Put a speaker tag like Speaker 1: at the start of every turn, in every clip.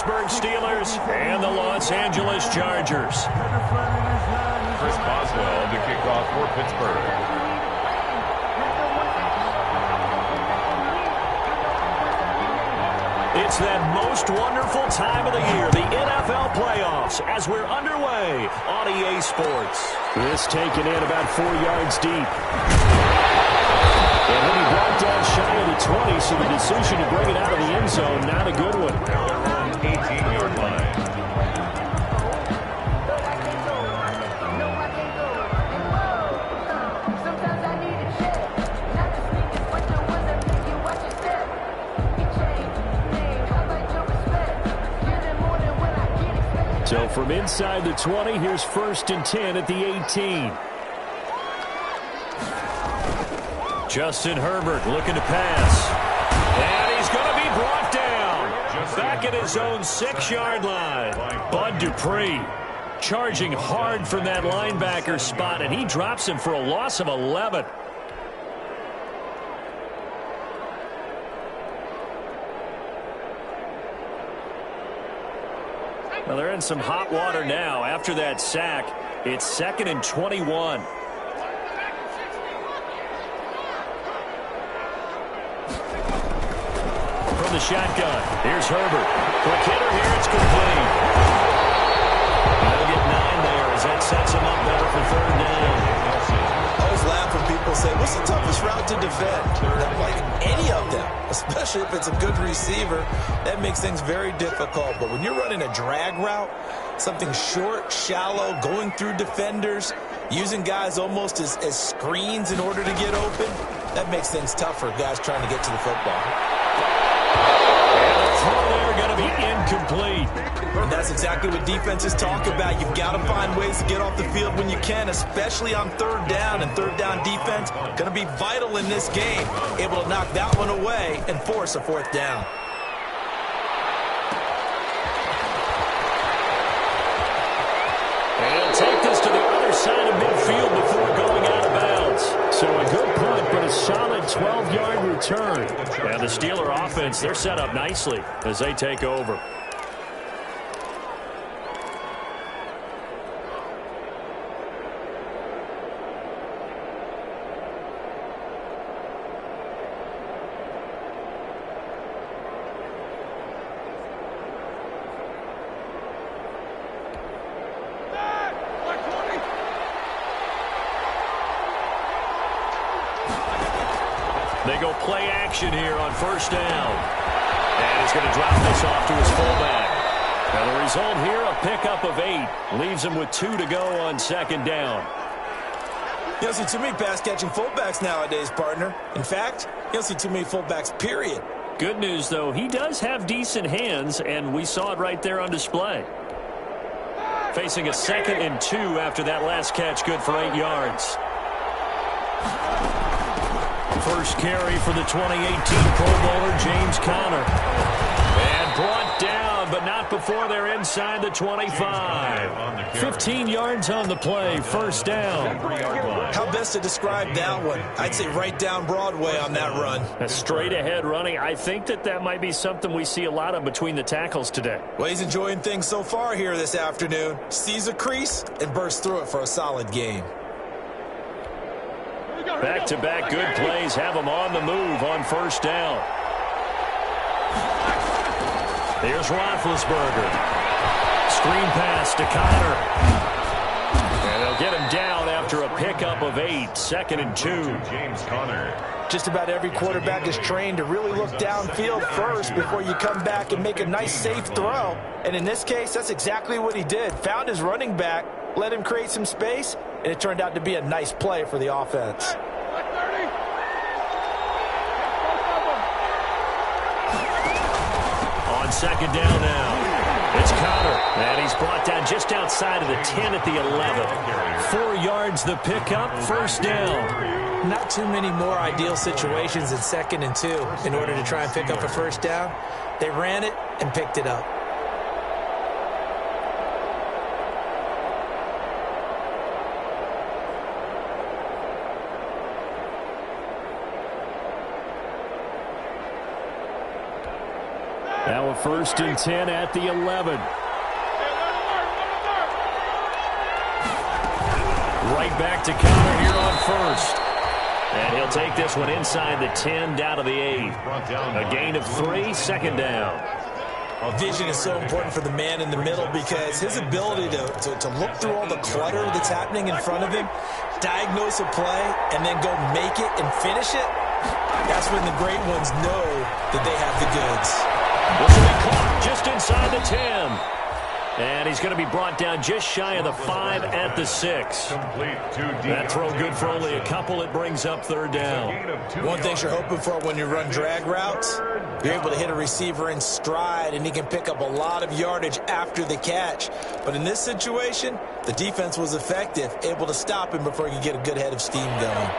Speaker 1: Pittsburgh Steelers and the Los Angeles Chargers.
Speaker 2: Chris Boswell to kick off for Pittsburgh.
Speaker 1: It's that most wonderful time of the year, the NFL playoffs, as we're underway on EA Sports. This taken in about 4 yards deep. And he'll be brought down shy of the 20, so the decision to bring it out of the end zone, not a good one.
Speaker 2: 18-yard line.
Speaker 1: So from inside the 20, here's 1st and 10 at the 18. Justin Herbert looking to pass. And he's going to be brought down. Back at his own 6-yard line. Bud Dupree charging hard from that linebacker spot, and he drops him for a loss of 11. Well, they're in some hot water now. After that sack, it's 2nd and 21. From the shotgun, here's Herbert. Quick hitter here, it's complete. They'll get 9 there as that sets him up better for 3rd down.
Speaker 3: I always laugh when people say, what's the toughest route to defend? Like any of them, especially if it's a good receiver, that makes things very difficult. But when you're running a drag route, something short, shallow, going through defenders, using guys almost as screens in order to get open, that makes things tough for guys trying to get to the football.
Speaker 1: And the throw there going to be incomplete.
Speaker 3: And that's exactly what defenses talk about. You've got to find ways to get off the field when you can, especially on 3rd down. And 3rd down defense going to be vital in this game, able to knock that one away and force a 4th down.
Speaker 1: And he'll take this to the other side of midfield before going out of bounds. So a good punt, but a solid 12-yard return. And the Steeler offense, they're set up nicely as they take over. They go play action here on 1st down. And he's going to drop this off to his fullback. And the result here, a pickup of 8. Leaves him with 2 to go on 2nd down.
Speaker 3: You don't see too many pass-catching fullbacks nowadays, partner. In fact, you don't see too many fullbacks, period.
Speaker 1: Good news, though, he does have decent hands, and we saw it right there on display. Facing a 2nd and 2 after that last catch, good for 8 yards. First carry for the 2018 Pro Bowler, James Conner. And brought down, but not before they're inside the 25. 15 yards on the play, 1st down.
Speaker 3: How best to describe that one? I'd say right down Broadway on that run.
Speaker 1: A straight-ahead running. I think that might be something we see a lot of between the tackles today.
Speaker 3: Well, he's enjoying things so far here this afternoon. Sees a crease and bursts through it for a solid game.
Speaker 1: Back-to-back good plays have them on the move on 1st down. Here's Roethlisberger. Screen pass to Conner. And they'll get him down after a pickup of 8. 2nd and 2.
Speaker 2: James Conner.
Speaker 3: Just about every quarterback is trained to really look downfield first before you come back and make a nice, safe throw. And in this case, that's exactly what he did. Found his running back, let him create some space, and it turned out to be a nice play for the offense.
Speaker 1: On 2nd down now, it's Conner, and he's brought down just outside of the 10 at the 11. 4 yards the pickup, 1st down.
Speaker 3: Not too many more ideal situations in 2nd and 2 in order to try and pick up a 1st down. They ran it and picked it up.
Speaker 1: Now a 1st and 10 at the 11. Right back to Connor here on 1st. And he'll take this one inside the 10 down to the 8. A gain of 3, 2nd down.
Speaker 3: Vision is so important for the man in the middle because his ability to look through all the clutter that's happening in front of him, diagnose a play, and then go make it and finish it, that's when the great ones know that they have the goods.
Speaker 1: This will be caught just inside the 10. And he's going to be brought down just shy of the 5 at the 6. That throw good for only a couple. It brings up 3rd down.
Speaker 3: One thing you're hoping for when you run drag routes, you're able to hit a receiver in stride, and he can pick up a lot of yardage after the catch. But in this situation, the defense was effective, able to stop him before he could get a good head of steam going.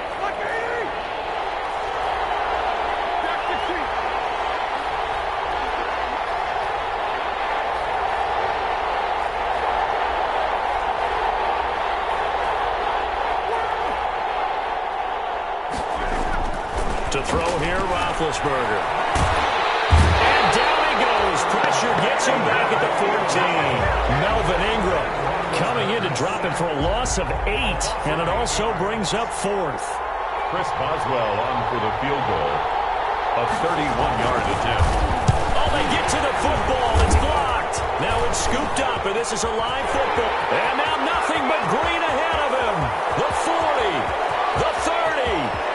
Speaker 1: To throw here, Roethlisberger. And down he goes. Pressure gets him back at the 14. Melvin Ingram coming in to drop him for a loss of 8. And it also brings up 4th.
Speaker 2: Chris Boswell on for the field goal. A 31-yard attempt.
Speaker 1: Oh, they get to the football. It's blocked. Now it's scooped up, and this is a live football. And now nothing but green ahead of him. The 40. The 30.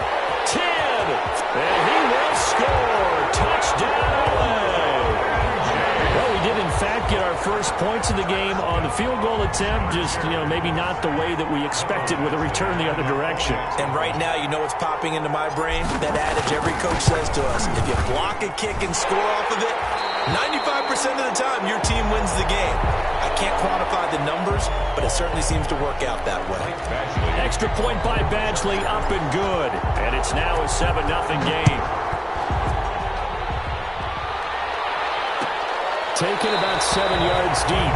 Speaker 1: 10, and he will score. Touchdown, LA. Well, we did, in fact, get our first points of the game on the field goal attempt. Just, maybe not the way that we expected with a return the other direction.
Speaker 3: And right now, you know what's popping into my brain? That adage every coach says to us, if you block a kick and score off of it, 95% of the time, your team wins the game. I can't quantify the numbers, but it certainly seems to work out that way.
Speaker 1: Extra point by Badgley, up and good. And it's now a 7-0 game. Taken about 7 yards deep.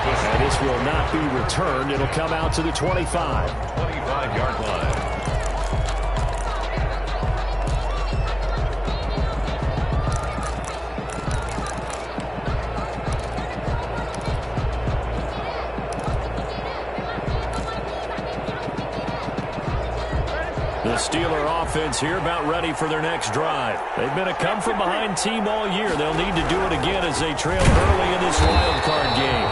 Speaker 1: And this will not be returned. It'll come out to the 25.
Speaker 2: 25-yard line.
Speaker 1: The Steeler offense here about ready for their next drive. They've been a come-from-behind team all year. They'll need to do it again as they trail early in this wild card game.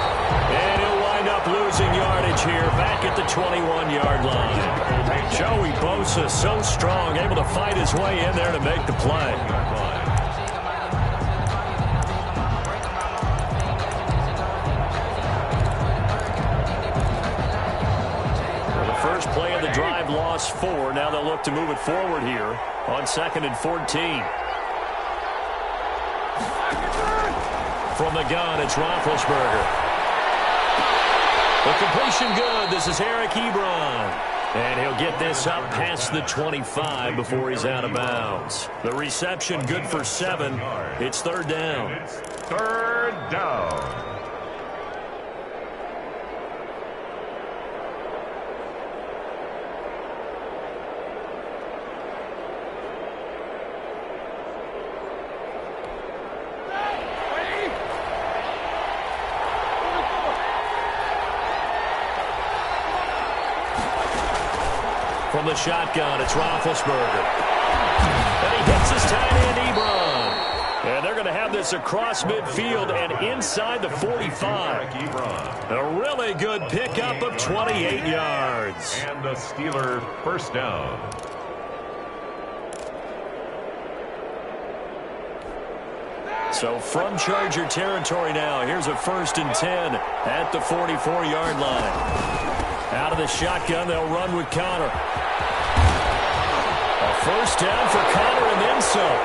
Speaker 1: And he'll wind up losing yardage here back at the 21-yard line. Joey Bosa, so strong, able to fight his way in there to make the play. First play of the drive, lost 4. Now they'll look to move it forward here on 2nd and 14. From the gun, it's Roethlisberger. The completion good. This is Eric Ebron. And he'll get this up past the 25 before he's out of bounds. The reception good for 7. It's 3rd down.
Speaker 2: It's 3rd down.
Speaker 1: From the shotgun, it's Roethlisberger. And he hits his tight end, Ebron. And they're going to have this across midfield and inside the 45. A really good pickup of 28 yards.
Speaker 2: And the Steeler first down.
Speaker 1: So from Charger territory now, here's a 1st and 10 at the 44-yard line. Out of the shotgun, they'll run with Connor. A 1st down for Connor and then some.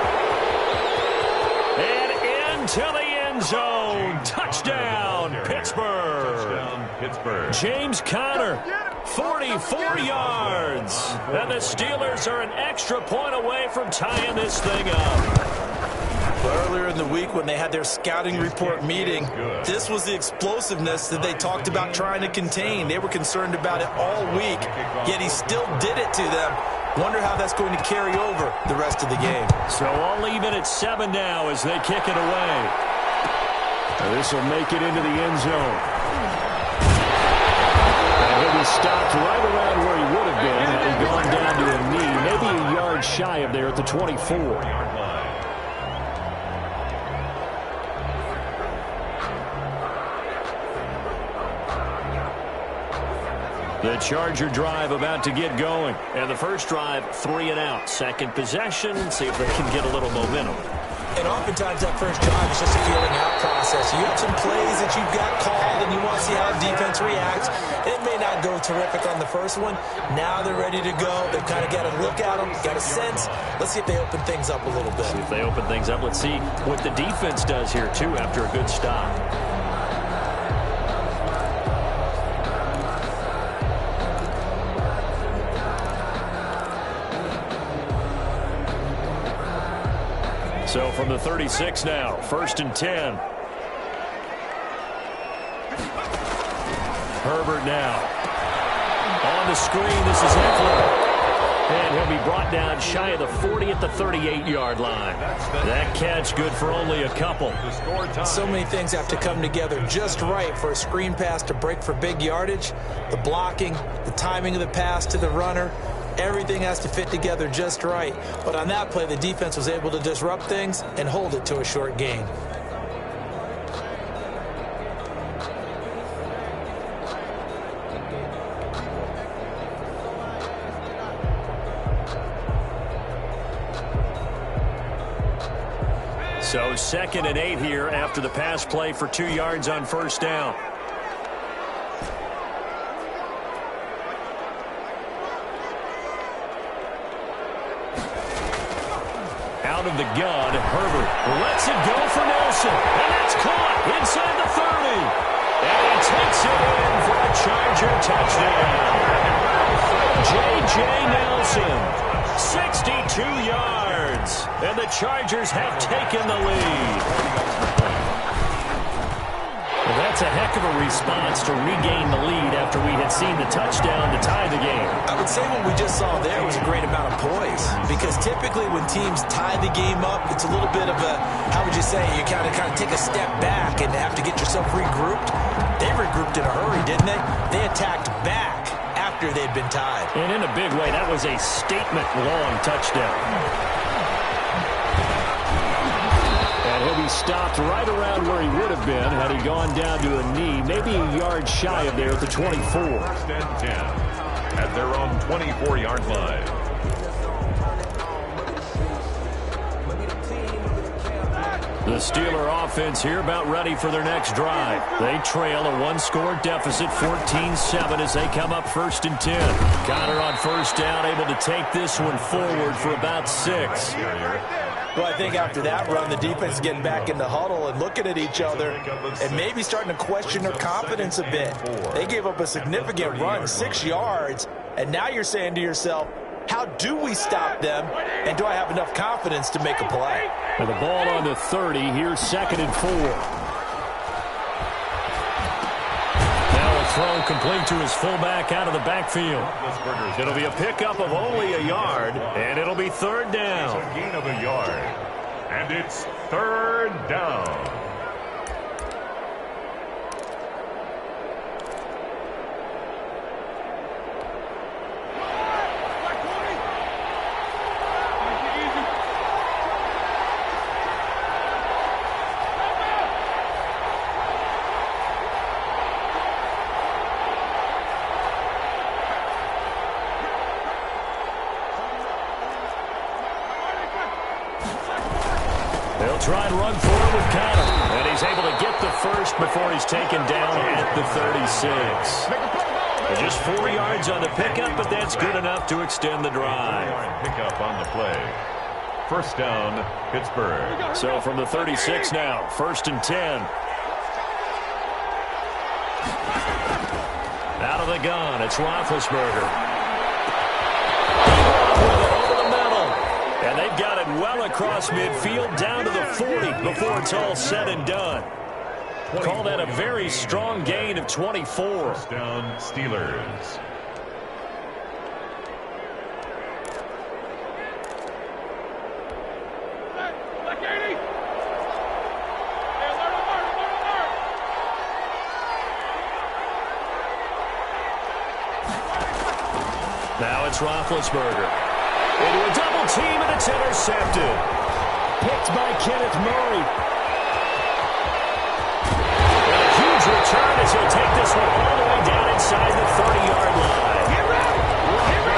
Speaker 1: And into the end zone. Touchdown, Pittsburgh.
Speaker 2: Touchdown, Pittsburgh.
Speaker 1: James Conner, 44 yards. And the Steelers are an extra point away from tying this thing up.
Speaker 3: Earlier in the week when they had their scouting report meeting, this was the explosiveness that they talked about trying to contain. They were concerned about it all week, yet he still did it to them. Wonder how that's going to carry over the rest of the game.
Speaker 1: So I'll leave it at 7 now as they kick it away. This will make it into the end zone. And he'll be stopped right around where he would have been had he gone down to a knee, maybe a yard shy of there at the 24. The Charger drive about to get going.
Speaker 4: And the first drive, 3 and out. Second possession, see if they can get a little momentum.
Speaker 3: And oftentimes that first drive is just a feeling out process. You have some plays that you've got called and you want to see how the defense reacts. It may not go terrific on the first one. Now they're ready to go. They've kind of got to look at them, got a sense. Let's see if they open things up a little bit.
Speaker 4: See if they open things up. Let's see what the defense does here, too, after a good stop.
Speaker 1: So from the 36 now, 1st and 10. Herbert now. On the screen, this is Eckler. And he'll be brought down shy of the 40 at the 38-yard line. That catch good for only a couple.
Speaker 3: So many things have to come together just right for a screen pass to break for big yardage. The blocking, the timing of the pass to the runner. Everything has to fit together just right. But on that play, the defense was able to disrupt things and hold it to a short gain.
Speaker 1: So 2nd and 8 here after the pass play for 2 yards on first down. Out of the gun, Herbert lets it go for Nelson. And that's caught inside the 30. And he takes it in for a Charger touchdown. J.J. Nelson, 62 yards. And the Chargers have taken the lead. Well, that's a heck of a response to regain the lead after we had seen the touchdown to tie the game.
Speaker 3: I would say what we just saw there was a great amount of poise, because typically when teams tie the game up, it's a little bit of a, how would you say, you kind of take a step back and have to get yourself regrouped. They regrouped in a hurry, didn't they? They attacked back after they'd been tied.
Speaker 1: And in a big way, that was a statement-long touchdown. And he'll be stopped right around where he would have been had he gone down to a knee, maybe a yard shy of there at the 24.
Speaker 2: 1st and 10 at their own 24-yard line.
Speaker 1: The Steeler offense here about ready for their next drive. They trail a 1-score deficit, 14-7 as they come up 1st and 10. Connor on first down, able to take this one forward for about 6.
Speaker 3: Well, I think after that run, the defense is getting back in the huddle and looking at each other and maybe starting to question their confidence a bit. They gave up a significant run, 6 yards, and now you're saying to yourself, how do we stop them, and do I have enough confidence to make a play?
Speaker 1: And the ball on the 30, here's 2nd and 4. Now a throw complete to his fullback out of the backfield. It'll be a pickup of only a yard, and it'll be 3rd down.
Speaker 2: A gain of a yard, and it's 3rd down.
Speaker 1: They'll try and run for it with Connor. And he's able to get the first before he's taken down at the 36. Just 4 yards on the pickup, but that's good enough to extend the drive.
Speaker 2: Pickup on the play. 1st down, Pittsburgh.
Speaker 1: So from the 36 now, 1st and 10. Out of the gun, it's Roethlisberger. And they've got it well across midfield down to the 40 before it's all said and done. Call that a very strong gain of 24.
Speaker 2: 1st down, Steelers.
Speaker 1: Now it's Roethlisberger. Into a double team, and it's intercepted. Picked by Kenneth Murray. And a huge return as he'll take this one all the way down inside the 30-yard line.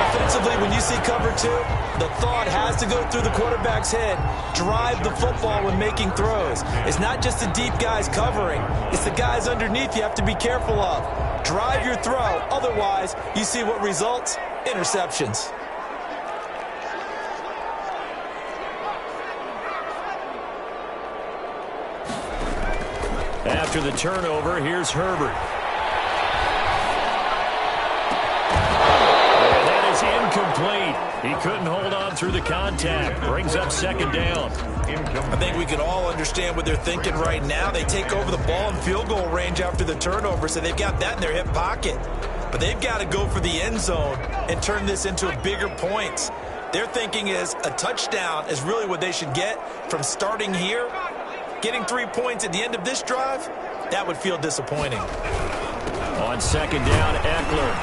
Speaker 3: Offensively, when you see cover two, the thought has to go through the quarterback's head. Drive the football when making throws. It's not just the deep guys covering. It's the guys underneath you have to be careful of. Drive your throw. Otherwise, you see what results? Interceptions.
Speaker 1: After the turnover, here's Herbert. And that is incomplete. He couldn't hold on through the contact. Brings up second down.
Speaker 3: I think we can all understand what they're thinking right now. They take over the ball in field goal range after the turnover, so they've got that in their hip pocket. But they've got to go for the end zone and turn this into a bigger points. Their thinking is a touchdown is really what they should get from starting here. Getting 3 points at the end of this drive, that would feel disappointing.
Speaker 1: On second down, Eckler.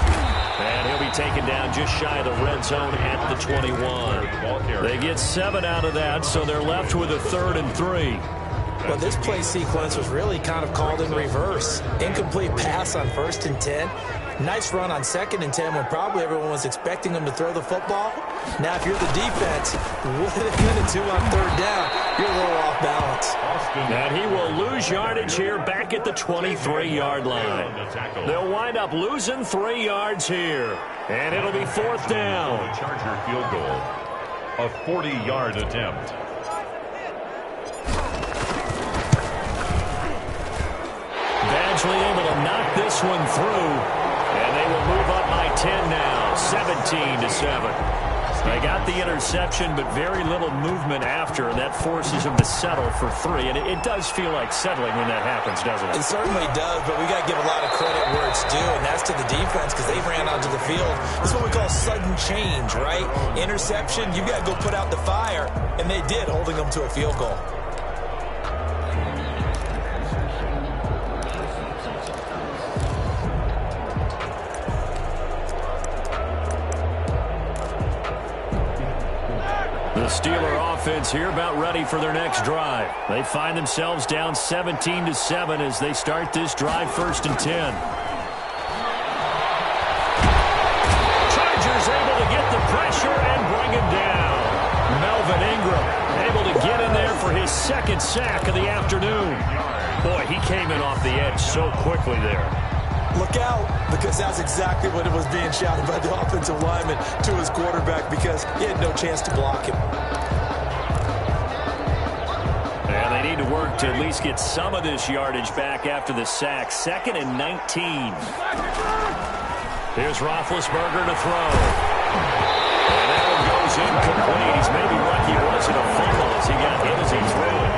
Speaker 1: And he'll be taken down just shy of the red zone at the 21. They get 7 out of that, so they're left with a 3rd and 3.
Speaker 3: Well, this play sequence was really kind of called in reverse. Incomplete pass on 1st and 10. Nice run on 2nd and 10 when probably everyone was expecting them to throw the football. Now, if you're the defense, what are they going to do on 3rd down? You're a little off balance.
Speaker 1: And he will lose yardage here back at the 23-yard line. They'll wind up losing 3 yards here. And it'll be 4th down.
Speaker 2: Charger field goal. A 40-yard attempt.
Speaker 1: Badgley able to knock this one through. And they will move up by 10 now, 17-7. They got the interception, but very little movement after, and that forces them to settle for 3. And it does feel like settling when that happens, doesn't it?
Speaker 3: It certainly does, but we got to give a lot of credit where it's due, and that's to the defense because they ran onto the field. This is what we call sudden change, right? Interception, you got to go put out the fire, and they did, holding them to a field goal.
Speaker 1: The Steeler offense here about ready for their next drive. They find themselves down 17-7 as they start this drive 1st and 10. Chargers able to get the pressure and bring him down. Melvin Ingram able to get in there for his 2nd sack of the afternoon. Boy, he came in off the edge so quickly there.
Speaker 3: Look out, because that's exactly what it was being shouted by the offensive lineman to his quarterback because he had no chance to block him.
Speaker 1: And they need to work to at least get some of this yardage back after the sack. 2nd and 19. Here's Roethlisberger to throw. And that one goes incomplete. He's maybe lucky it wasn't a fumble as he got hit as he threw it.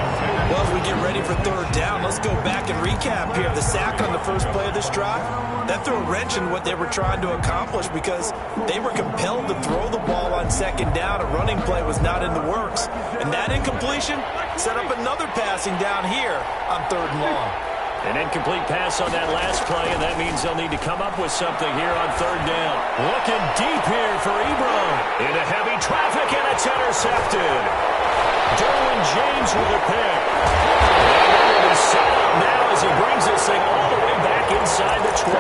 Speaker 3: Well, as we get ready for 3rd down, let's go back and recap here. The sack on the first play of this drive, that threw a wrench in what they were trying to accomplish because they were compelled to throw the ball on 2nd down. A running play was not in the works. And that incompletion set up another passing down here on 3rd and long.
Speaker 1: An incomplete pass on that last play, and that means they'll need to come up with something here on 3rd down. Looking deep here for Ebron. Into heavy traffic, and it's intercepted. Derwin James with a pick. And will be set up now as he brings this thing all the way back inside the 20.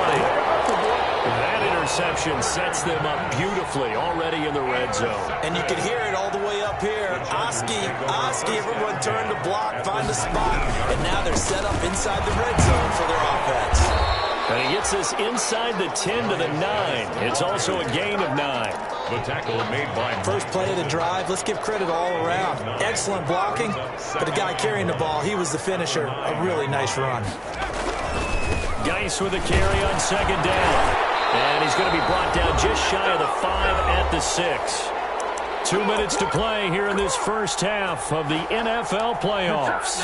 Speaker 1: That interception sets them up beautifully already in the red zone.
Speaker 3: And you can hear it all the way up here. Oski, everyone turned to block, find a spot, and now they're set up inside the red zone for their offense.
Speaker 1: And he gets this inside the 10 to the 9. It's also a gain of 9.
Speaker 2: The tackle made by
Speaker 3: First play of the drive, let's give credit all around. Excellent blocking, but the guy carrying the ball, he was the finisher. A really nice run.
Speaker 1: Geis with a carry on 2nd down. And he's going to be brought down just shy of the 5 at the 6. 2 minutes to play here in this first half of the NFL playoffs.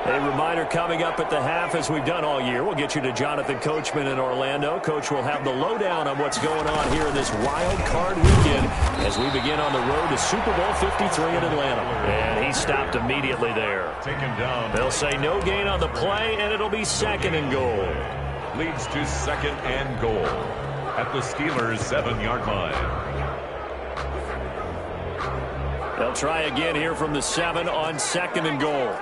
Speaker 1: A reminder coming up at the half, as we've done all year. We'll get you to Jonathan Coachman in Orlando. Coach will have the lowdown on what's going on here in this wild card weekend as we begin on the road to Super Bowl 53 in Atlanta. And he stopped immediately there.
Speaker 2: Take him down.
Speaker 1: They'll say no gain on the play, and it'll be 2nd and goal.
Speaker 2: Leads to 2nd and goal at the Steelers' 7-yard line.
Speaker 1: They'll try again here from the 7 on 2nd and goal.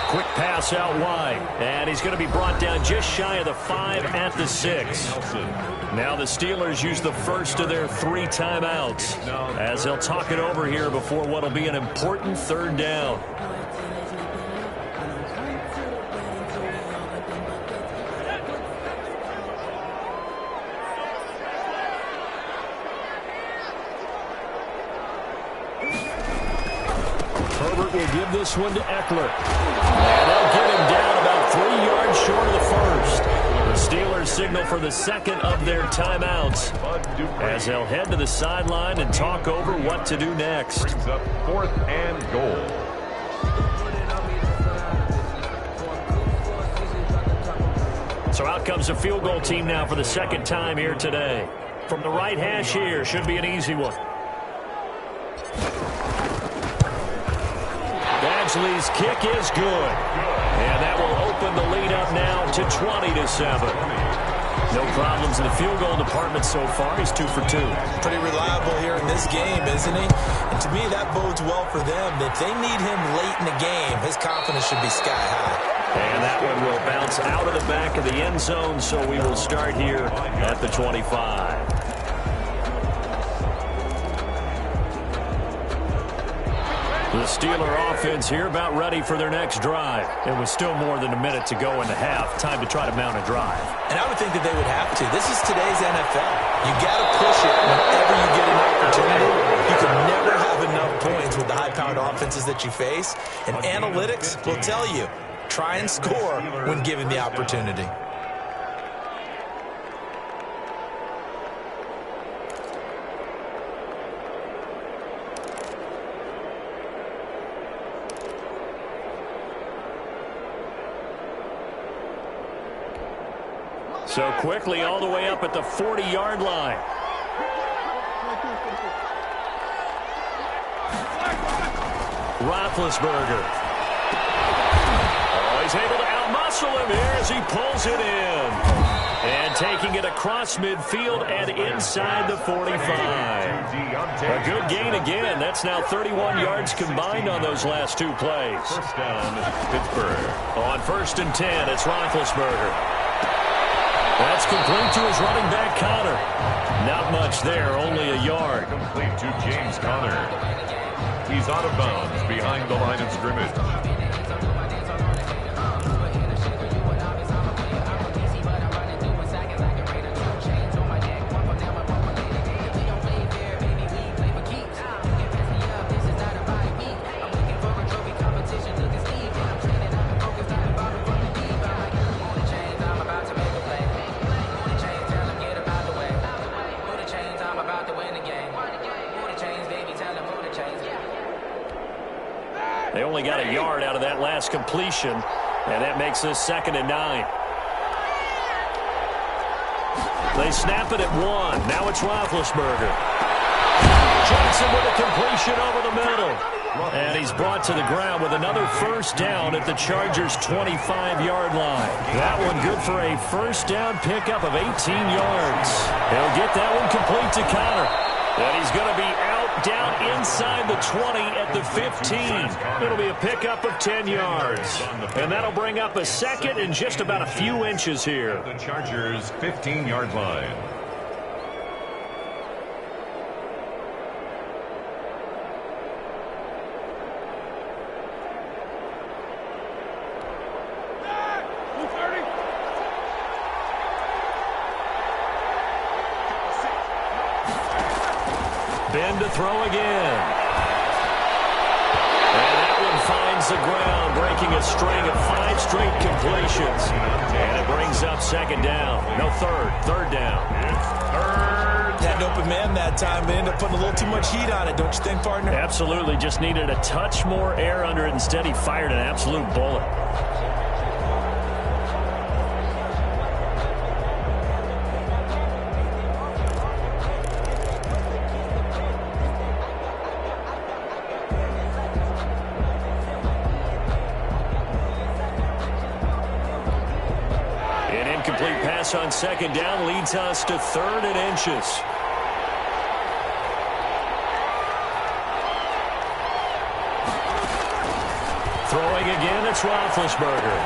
Speaker 1: Quick pass out wide, and he's going to be brought down just shy of the 5 at the 6. Now the Steelers use the first of their 3 timeouts as they'll talk it over here before what will be an important 3rd down. Herbert will give this one to Eckler. And they'll get him down about 3 yards short of the first. The Steelers signal for the 2nd of their timeouts as they'll head to the sideline and talk over what to do next.
Speaker 2: Brings up 4th and goal.
Speaker 1: So out comes the field goal team now for the 2nd time here today. From the right hash here, should be an easy one. Badgley's kick is good. And that will open the lead up now to 20-7. No problems in the field goal department so far. He's 2 for 2.
Speaker 3: Pretty reliable here in this game, isn't he? And to me, that bodes well for them. If they need him late in the game, his confidence should be sky high.
Speaker 1: And that one will bounce out of the back of the end zone, so we will start here at the 25. The Steeler offense here about ready for their next drive. It was still more than a minute to go in the half. Time to try to mount a drive.
Speaker 3: And I would think that they would have to. This is today's NFL. You got to push it whenever you get an opportunity. You can never have enough points with the high-powered offenses that you face. And analytics will tell you, try and score when given the opportunity.
Speaker 1: So quickly all the way up at the 40-yard line. Roethlisberger. Oh, he's able to outmuscle him here as he pulls it in. And taking it across midfield and inside the 45. A good gain again. That's now 31 yards combined on those last 2 plays.
Speaker 2: First down, Pittsburgh.
Speaker 1: On 1st and 10, it's Roethlisberger. That's complete to his running back, Conner. Not much there, only a yard.
Speaker 2: Complete to James Conner. He's out of bounds behind the line of scrimmage.
Speaker 1: They only got a yard out of that last completion, and that makes this 2nd and 9. They snap it at 1. Now it's Roethlisberger. Johnson with a completion over the middle. And he's brought to the ground with another first down at the Chargers' 25-yard line. That one good for a first down pickup of 18 yards. He'll get that one complete to Conner. And he's going to be out down inside the 20 at the 15. It'll be a pickup of 10 yards. And that'll bring up a 2nd and just about a few inches here.
Speaker 2: The Chargers' 15-yard line.
Speaker 1: Ben to throw again. And that one finds the ground, breaking a string of 5 straight completions. And it brings up 2nd down. No, third down.
Speaker 3: Had an open man that that time, but ended up putting a little too much heat on it, don't you think, partner?
Speaker 1: Absolutely. Just needed a touch more air under it. Instead, he fired an absolute bullet. An incomplete pass on second down leads us to 3rd and inches. Throwing again, it's Roethlisberger.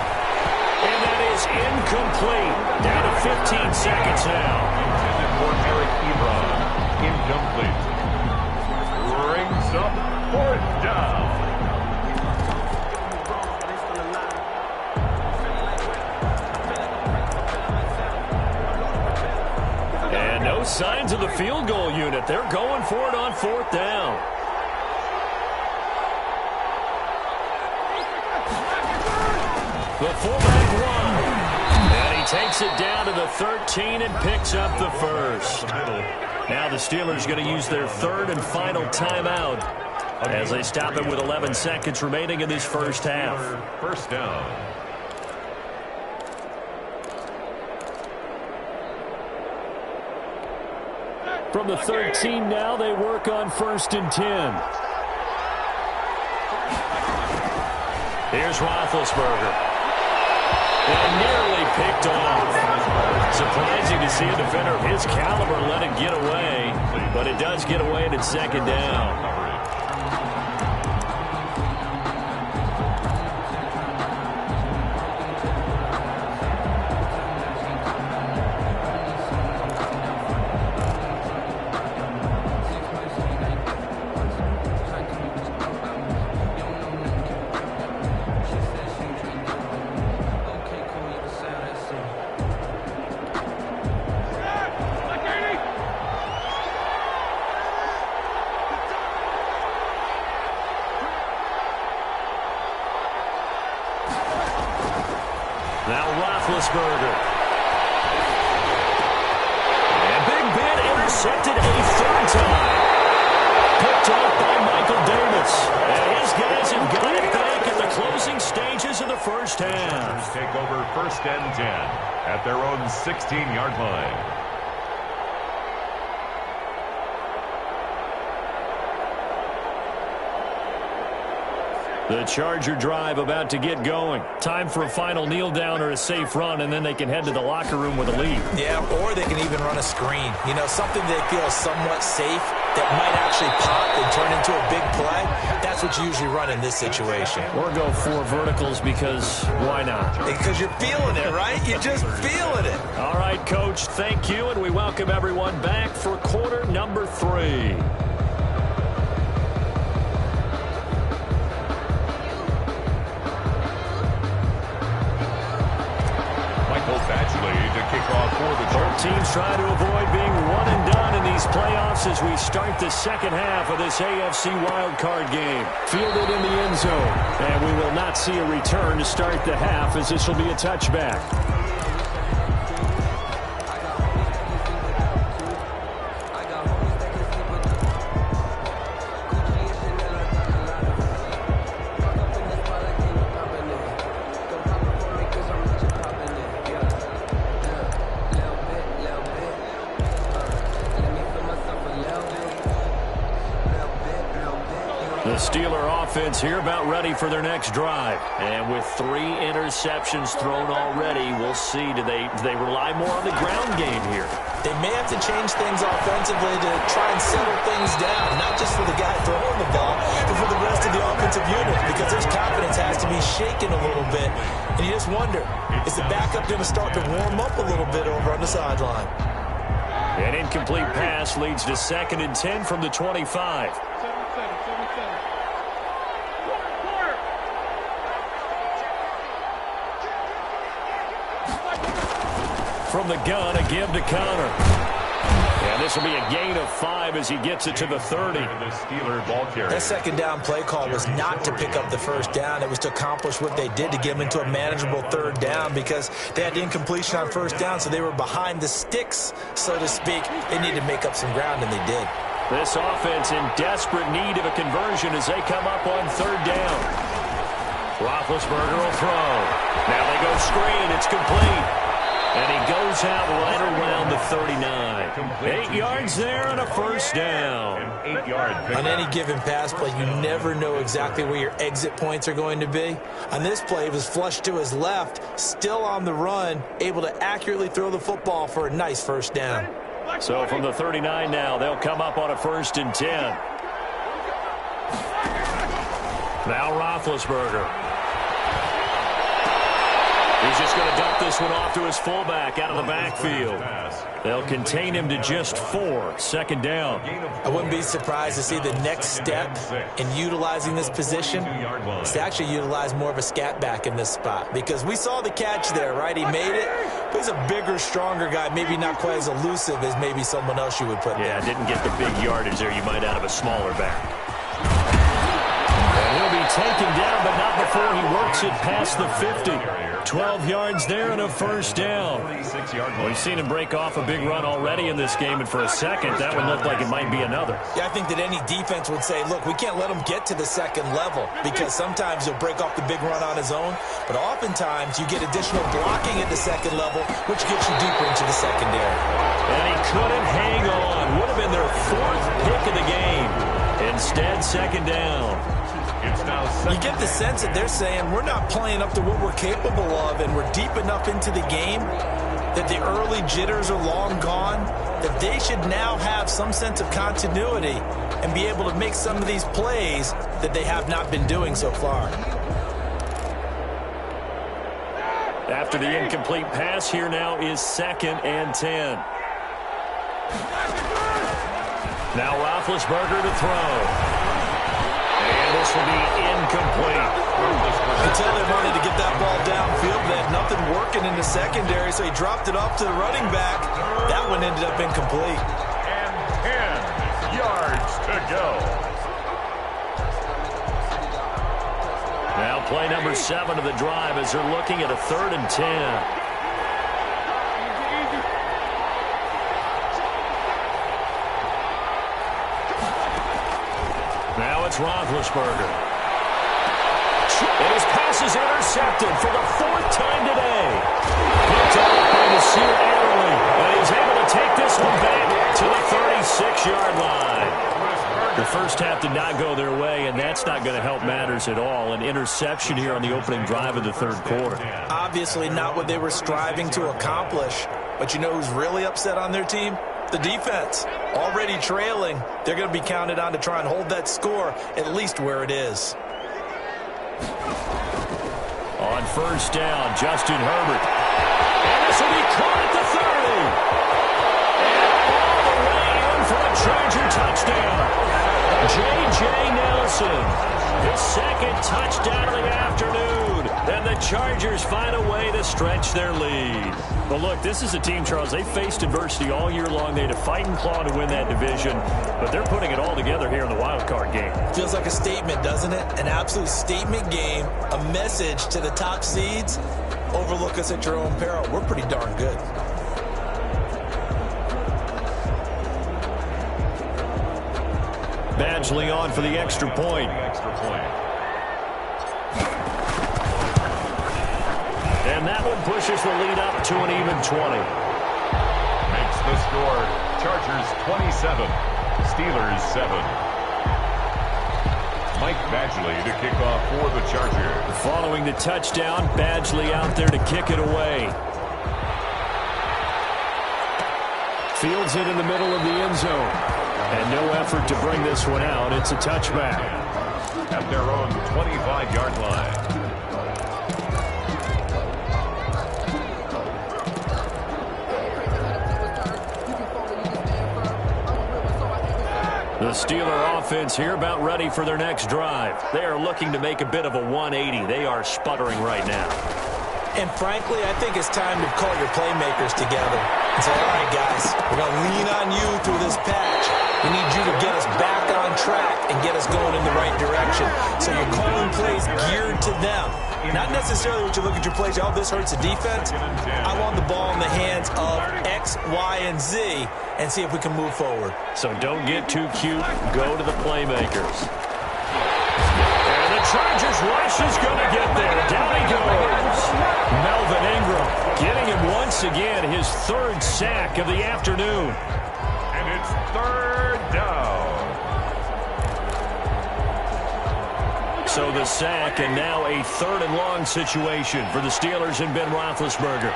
Speaker 1: And that is incomplete. Down to 15 seconds now.
Speaker 2: Intended for Eric Ebron. Incomplete. Brings up 4th down.
Speaker 1: And no signs of the field goal unit. They're going for it on 4th down. The fullback run. And he takes it down to the 13 and picks up the first. Now the Steelers going to use their 3rd and final timeout as they stop it with 11 seconds remaining in this first half.
Speaker 2: 1st down.
Speaker 1: From the 13 now, they work on 1st and 10. Here's Roethlisberger. And nearly picked off. Surprising to see a defender of his caliber let it get away, but it does get away and it's 2nd down. Now Roethlisberger. And Big Ben intercepted a 3rd time. Picked off by Michael Davis. And his guys have got it back at the closing stages of the first half.
Speaker 2: Take over 1st and 10 at their own 16-yard line.
Speaker 1: The Charger drive about to get going. Time for a final kneel down or a safe run, and then they can head to the locker room with a lead.
Speaker 3: Yeah, or they can even run a screen. You know, something they feel somewhat safe that might actually pop and turn into a big play. That's what you usually run in this situation.
Speaker 1: Or go 4 verticals because why not?
Speaker 3: Because you're feeling it, right? You're just feeling it.
Speaker 1: All right, Coach, thank you, and we welcome everyone back for quarter number 3.
Speaker 2: To kick off for the
Speaker 1: Both teams try to avoid being one and done in these playoffs as we start the second half of this AFC wildcard game. Fielded in the end zone, and we will not see a return to start the half as this will be a touchback. The Steeler offense here about ready for their next drive. And with 3 interceptions thrown already, we'll see. Do they rely more on the ground game here?
Speaker 3: They may have to change things offensively to try and settle things down, not just for the guy throwing the ball, but for the rest of the offensive unit, because their confidence has to be shaken a little bit. And you just wonder, is the backup going to start to warm up a little bit over on the sideline?
Speaker 1: An incomplete pass leads to 2nd and 10 from the 25. From the gun, a give to Connor. And this will be a gain of 5 as he gets it to the 30.
Speaker 2: The Steeler ball carrier.
Speaker 3: That second down play call was not to pick up the first down. It was to accomplish what they did to get them into a manageable third down because they had incompletion on first down, so they were behind the sticks, so to speak. They needed to make up some ground, and they did.
Speaker 1: This offense in desperate need of a conversion as they come up on third down. Roethlisberger will throw. Now they go screen. It's complete. And he goes out right around the 39. 8 yards there and a first down.
Speaker 2: 8 yard.
Speaker 3: On any given pass play, you never know exactly where your exit points are going to be. On this play, it was flushed to his left, still on the run, able to accurately throw the football for a nice first down.
Speaker 1: So from the 39 now, they'll come up on a 1st and 10. Now Roethlisberger. He's just going to dump this one off to his fullback out of the backfield. They'll contain him to just 4. 2nd down.
Speaker 3: I wouldn't be surprised to see the next step in utilizing this position is to actually utilize more of a scat back in this spot. Because we saw the catch there, right? He made it. But he's a bigger, stronger guy, maybe not quite as elusive as maybe someone else you would put there.
Speaker 1: Yeah, didn't get the big yardage there you might out of a smaller back. And he'll be taken down, but not before he works it past the 50. 12 yards there and a first down. We've seen him break off a big run already in this game, and for a second, that would look like it might be another.
Speaker 3: Yeah, I think that any defense would say, look, we can't let him get to the second level because sometimes he'll break off the big run on his own, but oftentimes you get additional blocking at the second level, which gets you deeper into the secondary.
Speaker 1: And he couldn't hang on. Would have been their 4th pick of the game. Instead, 2nd down.
Speaker 3: You get the sense that they're saying we're not playing up to what we're capable of, and we're deep enough into the game that the early jitters are long gone, that they should now have some sense of continuity and be able to make some of these plays that they have not been doing so far.
Speaker 1: After the incomplete pass, here now is 2nd and 10. Now Roethlisberger to throw. And this will be incomplete.
Speaker 3: Until they wanted to get that ball downfield, they had nothing working in the secondary, so he dropped it off to the running back. That one ended up incomplete.
Speaker 2: And 10 yards to go.
Speaker 1: Now play number 7 of the drive as they're looking at a 3rd and 10. Now it's Roethlisberger. And his pass is intercepted for the 4th time today. Picked off by Nasir Adderley. And he's able to take this one back to the 36-yard line. The first half did not go their way, and that's not going to help matters at all. An interception here on the opening drive of the 3rd quarter.
Speaker 3: Obviously not what they were striving to accomplish. But you know who's really upset on their team? The defense. Already trailing, they're going to be counted on to try and hold that score at least where it is.
Speaker 1: On 1st down, Justin Herbert. And this will be caught at the 30. And all the way in for a Charger touchdown. J.J. Nelson. His 2nd touchdown of the afternoon. And the Chargers find a way to stretch their lead. But look, this is a team, Charles, they faced adversity all year long. They had to fight and claw to win that division, but they're putting it all together here in the wild card game.
Speaker 3: Feels like a statement, doesn't it? An absolute statement game, a message to the top seeds. Overlook us at your own peril. We're pretty darn good.
Speaker 1: Badgley on for the extra point. And that one pushes the lead up to an even 20.
Speaker 2: Makes the score. Chargers 27, Steelers 7. Mike Badgley to kick off for the Chargers.
Speaker 1: Following the touchdown, Badgley out there to kick it away. Fields it in the middle of the end zone. And no effort to bring this one out. It's a touchback.
Speaker 2: At their own 25-yard line.
Speaker 1: The Steeler offense here about ready for their next drive. They are looking to make a bit of a 180. They are sputtering right now.
Speaker 3: And frankly, I think it's time to call your playmakers together and say, all right, guys, we're going to lean on you track and get us going in the right direction. So you're calling plays geared to them. Not necessarily what you look at your plays, oh, this hurts the defense. I want the ball in the hands of X, Y, and Z and see if we can move forward.
Speaker 1: So don't get too cute. Go to the playmakers. And the Chargers rush is going to get there. Down he goes. Melvin Ingram getting him once again his third sack of the afternoon.
Speaker 2: And it's third down.
Speaker 1: So the sack, and now a third and long situation for the Steelers and Ben Roethlisberger.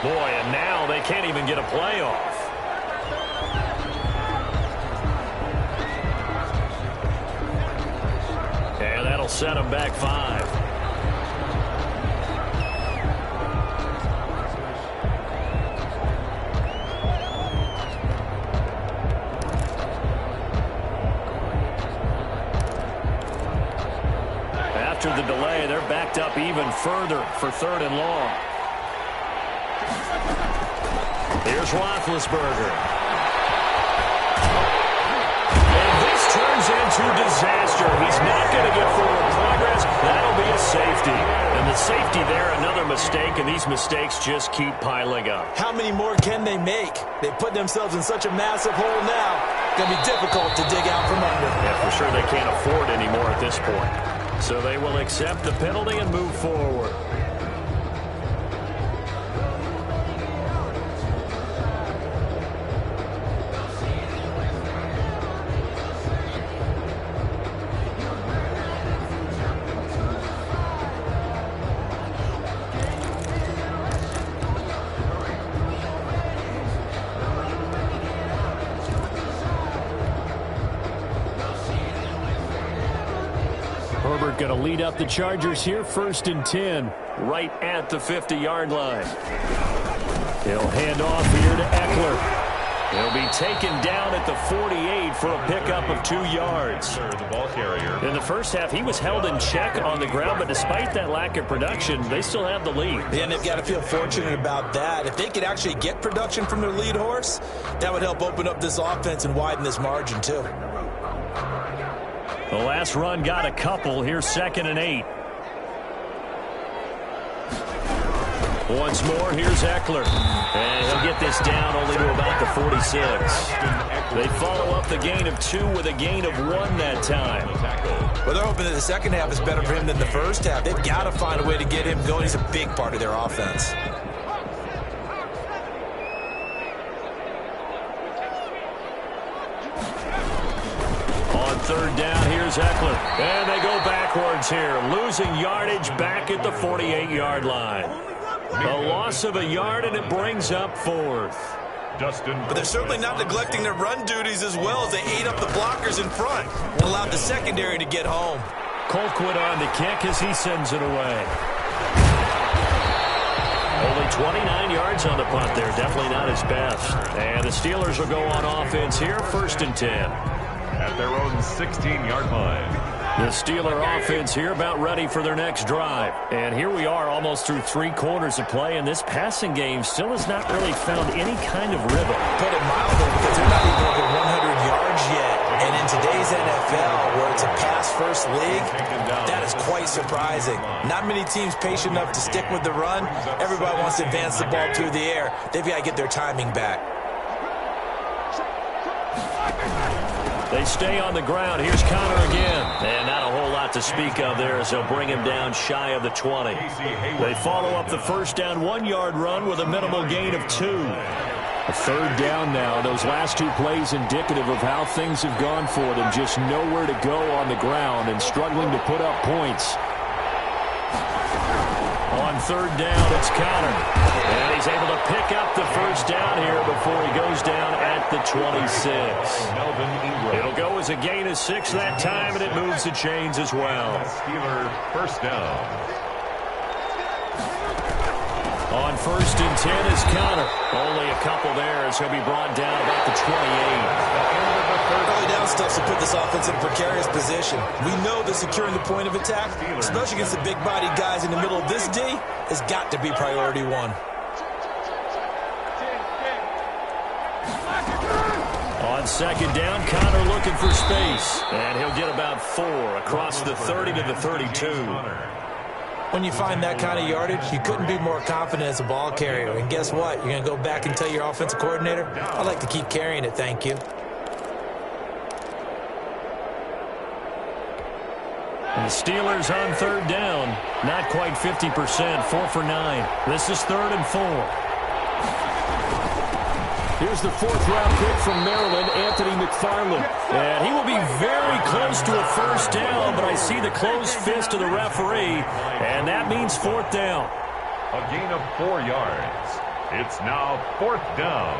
Speaker 1: Boy, and now they can't even get a play off. And that'll set them back 5. After the delay, they're backed up even further for third and long. Here's Roethlisberger. And this turns into disaster. He's not going to get forward progress. That'll be a safety. And the safety there, another mistake, and these mistakes just keep piling up.
Speaker 3: How many more can they make? They put themselves in such a massive hole now. It's going to be difficult to dig out from under.
Speaker 1: Yeah, for sure they can't afford any more at this point. So they will accept the penalty and move forward. Herbert going to lead up the Chargers here, 1st and 10, right at the 50-yard line. He'll hand off here to Eckler. He'll be taken down at the 48 for a pickup of 2 yards.
Speaker 2: The ball carrier.
Speaker 1: In the first half, he was held in check on the ground, but despite that lack of production, they still have the lead.
Speaker 3: Yeah, and they've got to feel fortunate about that. If they could actually get production from their lead horse, that would help open up this offense and widen this margin, too.
Speaker 1: The last run got a couple. Here's 2nd and 8. Once more, here's Eckler. And he'll get this down only to about the 46. They follow up the gain of 2 with a gain of 1 that time.
Speaker 3: Well, they're hoping that the second half is better for him than the first half. They've got to find a way to get him going. He's a big part of their offense.
Speaker 1: On 3rd down, here's Eckler. And they go backwards here, losing yardage back at the 48-yard line. A loss of a yard, and it brings up 4th.
Speaker 3: But they're certainly not neglecting their run duties as well as they ate up the blockers in front and allowed the secondary to get home.
Speaker 1: Colquitt on the kick as he sends it away. Only 29 yards on the punt there. Definitely not his best. And the Steelers will go on offense here, 1st and 10.
Speaker 2: At their own 16-yard line.
Speaker 1: The Steeler offense here about ready for their next drive. And here we are almost through 3 quarters of play, and this passing game still has not really found any kind of rhythm.
Speaker 3: Put it mildly, because they're not even over 100 yards yet. And in today's NFL, where it's a pass-first league, that is quite surprising. Not many teams patient enough to stick with the run. Everybody wants to advance the ball through the air. They've got to get their timing back.
Speaker 1: They stay on the ground. Here's Connor again. And not a whole lot to speak of there as they'll bring him down shy of the 20. They follow up the first down 1-yard run with a minimal gain of 2. A 3rd down now. Those last 2 plays indicative of how things have gone for them. Just nowhere to go on the ground and struggling to put up points. On 3rd down, it's Connor. And he's able to pick up the first down here before he goes down at the 26. It'll go as a gain of 6 that time, and it moves the chains as well.
Speaker 2: Steeler 1st down.
Speaker 1: On 1st and 10 is Connor. Only a couple there as he'll be brought down about the 28.
Speaker 3: Early down stuff to put this offense in a precarious position. We know that securing the point of attack, especially against the big-bodied guys in the middle of this D, has got to be priority 1.
Speaker 1: On second down, Connor looking for space. And he'll get about 4 across the 30 to the 32.
Speaker 3: When you find that kind of yardage, you couldn't be more confident as a ball carrier. And guess what? You're going to go back and tell your offensive coordinator, I'd like to keep carrying it, thank you.
Speaker 1: And the Steelers on third down. Not quite 50%, 4 for 9. This is 3rd and 4.
Speaker 5: Here's the 4th-round pick from Maryland, Anthony McFarland.
Speaker 1: And he will be very close to a first down, but I see the closed fist of the referee, and that means 4th down.
Speaker 2: A gain of 4 yards. It's now 4th down.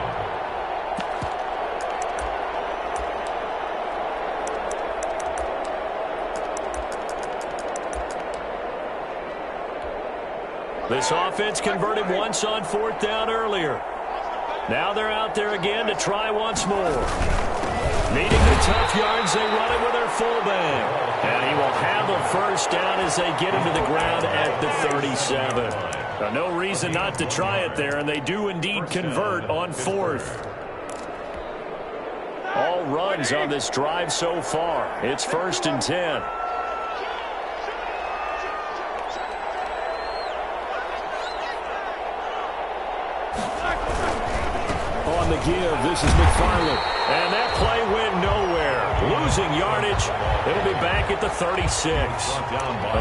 Speaker 1: This offense converted once on 4th down earlier. Now they're out there again to try once more. Needing the tough yards, they run it with their fullback. And he will have a first down as they get him to the ground at the 37. No reason not to try it there, and they do indeed convert on 4th. All runs on this drive so far. It's 1st and 10.
Speaker 5: The give. This is McFarland.
Speaker 1: And that play went nowhere. Losing yardage. It'll be back at the 36.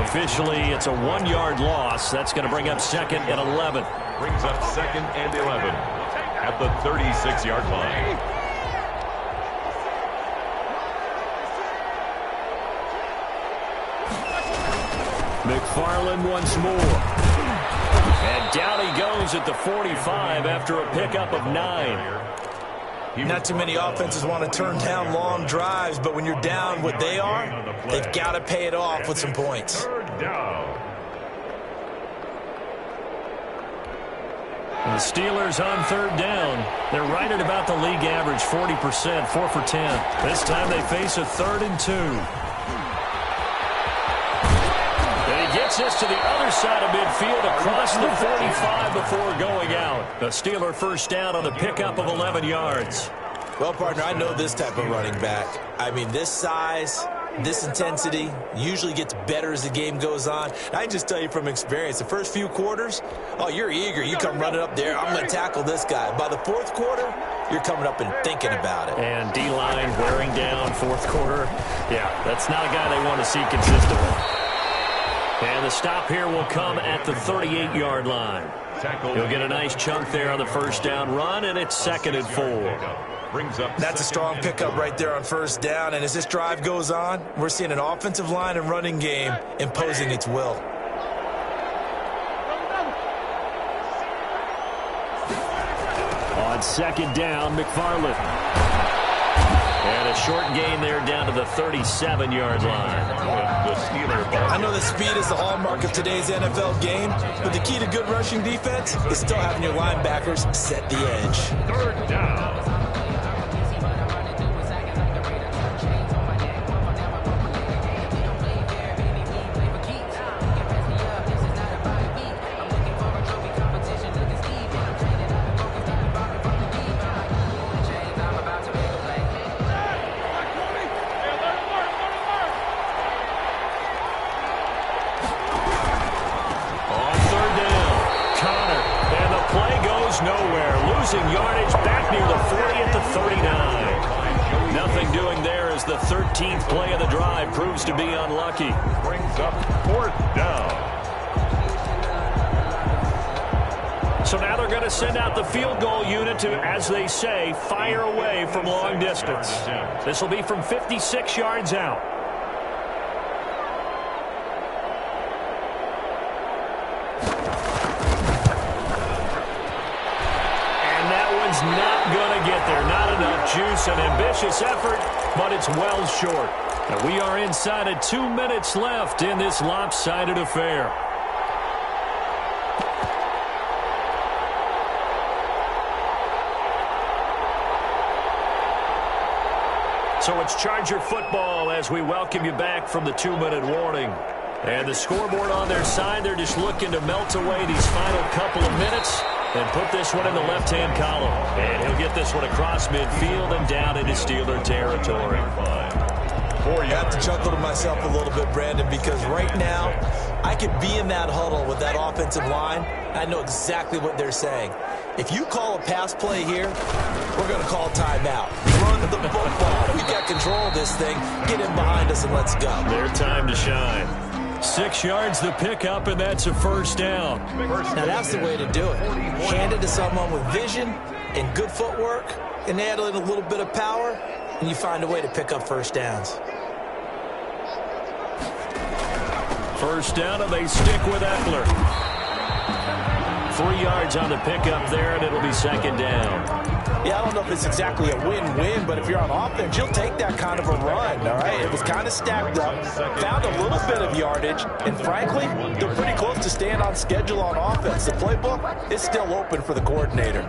Speaker 1: Officially, it's a 1-yard loss. That's going to bring up 2nd and 11.
Speaker 2: Brings up 2nd and 11 at the 36-yard line.
Speaker 5: McFarland once more.
Speaker 1: And down he goes at the 45 after a pickup of 9.
Speaker 3: Not too many offenses want to turn down long drives, but when you're down what they are, they've got to pay it off with some points.
Speaker 2: 3rd down.
Speaker 1: The Steelers on 3rd down. They're right at about the league average, 40%, 4 for 10. This time they face a 3rd and 2. Gets this to the other side of midfield across the 45 before going out. A Steeler first down on the pickup of 11 yards.
Speaker 3: Well, partner, I know this type of running back. I mean, this size, this intensity usually gets better as the game goes on. I can just tell you from experience, the first few quarters, oh, you're eager. You come running up there, I'm going to tackle this guy. By the 4th quarter, you're coming up and thinking about it.
Speaker 1: And D-line wearing down 4th quarter. Yeah, that's not a guy they want to see consistently. And the stop here will come at the 38-yard line. He'll get a nice chunk there on the first down run, and it's 2nd and 4.
Speaker 3: That's a strong pickup right there on first down, and as this drive goes on, we're seeing an offensive line and running game imposing its will.
Speaker 5: On 2nd down, McFarland.
Speaker 1: And a short gain there down to the 37-yard line.
Speaker 3: I know that speed is the hallmark of today's NFL game, but the key to good rushing defense is still having your linebackers set the edge.
Speaker 2: 3rd down.
Speaker 1: Yardage back near the 40 at the 39. Nothing doing there as the 13th play of the drive proves to be unlucky.
Speaker 2: Brings up 4th down.
Speaker 1: So now they're going to send out the field goal unit to, as they say, fire away from long distance. This will be from 56 yards out. Not going to get there. Not enough juice. An ambitious effort, but it's well short. And we are inside of 2 minutes left in this lopsided affair. So it's Charger football as we welcome you back from the 2-minute warning. And the scoreboard on their side, they're just looking to melt away these final couple of minutes. And put this one in the left-hand column. And he'll get this one across midfield and down into Steeler territory.
Speaker 3: I have to chuckle to myself a little bit, Brandon, because right now I could be in that huddle with that offensive line. I know exactly what they're saying. If you call a pass play here, we're going to call timeout. Run the football. We got control of this thing. Get in behind us and let's go.
Speaker 1: Their time to shine. 6 yards the pickup, and that's a first down.
Speaker 3: Now that's the way to do it. Hand it to someone with vision and good footwork, and add in a little bit of power, and you find a way to pick up first downs.
Speaker 1: First down, and they stick with Eckler. 3 yards on the pickup there, and it'll be second down.
Speaker 3: Yeah, I don't know if it's exactly a win-win, but if you're on offense, you'll take that kind of a run, all right? It was kind of stacked up, found a little bit of yardage, and frankly, they're pretty close to staying on schedule on offense. The playbook is still open for the coordinator.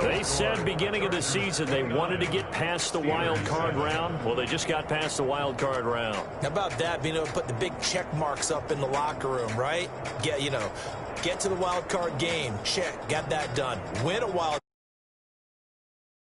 Speaker 1: They said beginning of the season they wanted to get past the wild card round. Well, they just got past the wild card round.
Speaker 3: How about that, being able to put the big check marks up in the locker room, right? Get to the wild card game. Check. Got that done. Win a wild